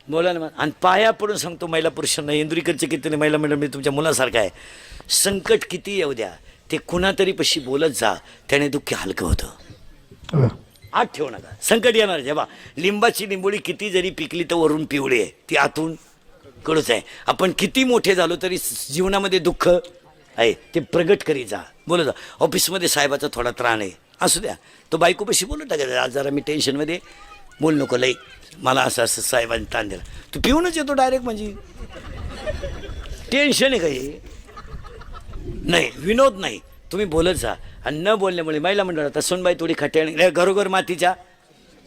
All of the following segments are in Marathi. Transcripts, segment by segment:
बोला ना. आणि पाया पडून सांगतो महिला पुरुषांना, इंदुरीकरचे किती महिला मंडळ मी तुमच्या मुलासारखं आहे. संकट किती येऊ द्या, ते कुणातरी पशी बोलत जा, त्याने दुःख हलकं होतं. आत ठेवू नका. संकट येणार जेव्हा, लिंबाची लिंबोळी किती जरी पिकली तर वरून पिवळी आहे, ती आतून कडूच आहे. आपण किती मोठे झालो तरी जीवनामध्ये दुःख आहे, ते प्रगट करी जा, बोलत जा. ऑफिसमध्ये साहेबाचा थोडा त्राण आहे, असू द्या, तो बायकोपाशी बोलत टाकायचं, आज जरा मी टेन्शनमध्ये, बोल नको लई, मला असं असं साहेबांनी ताण दिला. तू पिऊनच येतो डायरेक्ट, म्हणजे टेन्शन आहे काही नाही, विनोद नाही, तुम्ही बोलत जा. आणि न बोलल्यामुळे महिला मंडळात सुनबाई थोडी खट्याळी, घरोघर मातीच्या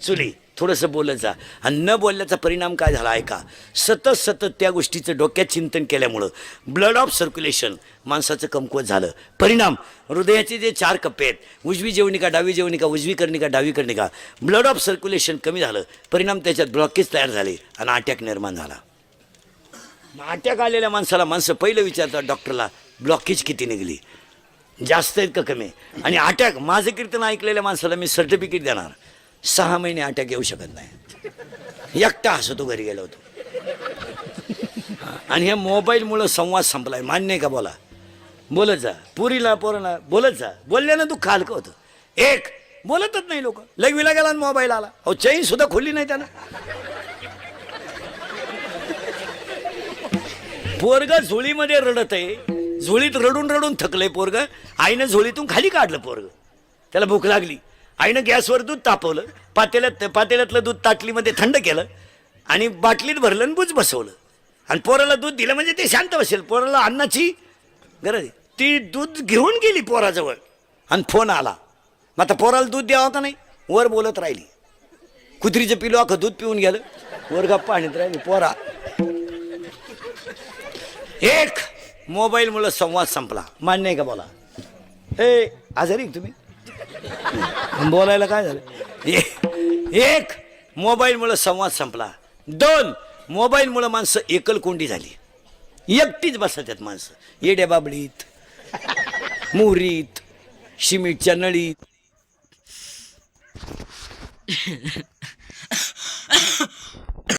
चुली, थोडंसं बोलत जा. आणि न बोलल्याचा परिणाम काय झाला ऐका. सतत सतत त्या गोष्टीचं डोक्यात चिंतन केल्यामुळं ब्लड ऑफ सर्क्युलेशन माणसाचं कमकुवत झालं. परिणाम, हृदयाचे जे 4 कप्पे आहेत, उजवी जेवणिका, डावी जेवणिका, उजवी कर्णिका, डावी कर्णिका, ब्लड ऑफ सर्क्युलेशन कमी झालं. परिणाम, त्याच्यात ब्लॉकेज तयार झाले आणि अटॅक निर्माण झाला. अटॅक आलेल्या माणसाला माणसं पहिलं विचारतात डॉक्टरला, ब्लॉकेज किती निघली, जास्त आहेत का कमी. आणि अटॅक, माझं कीर्तन ऐकलेल्या माणसाला मी सर्टिफिकेट देणार, 6 महिने अटॅक येऊ शकत नाही. एकटा हसतो घरी गेलो होतो. आणि ह्या मोबाईलमुळं संवाद संपलाय, मान्य आहे का. बोला, बोलत जा, पुरीला पोराला बोलत जा, बोलल्यानं दुःख हलकं होतं. एक बोलतच नाही लोक, लगविला गेला आणि मोबाईल आला, अहो चैन सुद्धा खोलली नाही त्यानं. पोरग झोळीमध्ये रडत आहे, झोळीत रडून रडून थकलंय पोरग, आईनं झोळीतून खाली काढलं पोरग, त्याला भूक लागली, आईनं गॅसवर दूध तापवलं, पातेल्यातलं दूध ताटलीमध्ये थंड केलं आणि बाटलीत भरलं आणि बुज बसवलं आणि पोराला दूध दिलं म्हणजे ते शांत बसेल. पोराला अन्नाची गरज आहे, ती दूध घेऊन गेली पोराजवळ आणि फोन आला. मग आता पोराला दूध द्यावं का नाही, वर बोलत राहिली. कुत्रीचं पिलो अख्खं दूध पिऊन गेलं, वर गप्पा आणत राहिली पोरा. एक मोबाईलमुळं संवाद संपला, मान्य आहे का. बोला, ए आजारी तुम्ही, बोलायला काय झालं. एक मोबाईलमुळं संवाद संपला. 2 मोबाईलमुळं माणसं एकलकोंडी झाली, एकटीच बसतात माणसं, येड्या बाबडीत, मोहरीत, शिमिटच्या नळीत.